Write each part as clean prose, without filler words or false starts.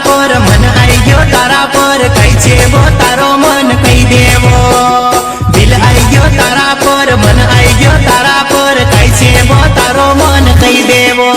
पर मन आई गयो तारा पर कई छे वो तारो मन कई देवो दिल आई गयो तारा पर मन आई गयो तारा पर कई छे वो तारो मन कई देवो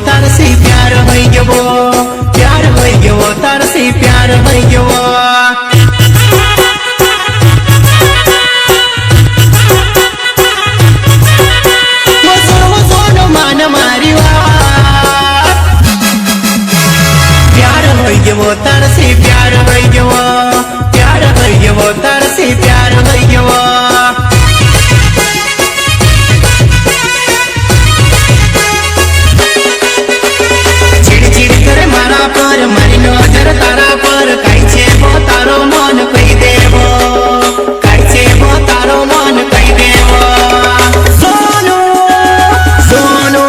तारसी प्यार होई गयो प्यार होई गयो तारसी प्यार होई गयो सोनो मान मारी बात प्यार होई गयो तारसी प्यार होई गयो प्यार होई गयो तारसी प्यार होई गयो पर मारी नजर तारा पर कई छे वो तारो मन कई देवो कई छे वो तारो मन कई देवो सोनू सोनू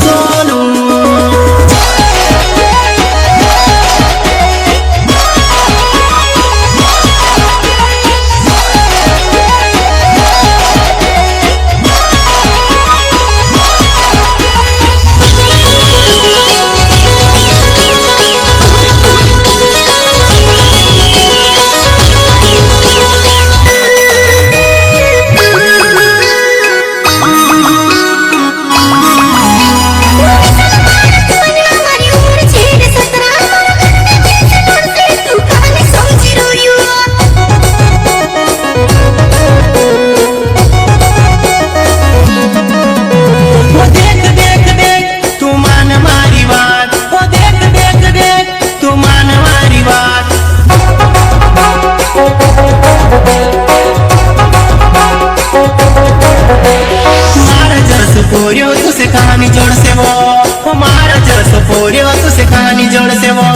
सोनू पोरियो तुसे कहानी जोड़ से वो मारा जस पोरियो तुसे कहानी जोड़ से वो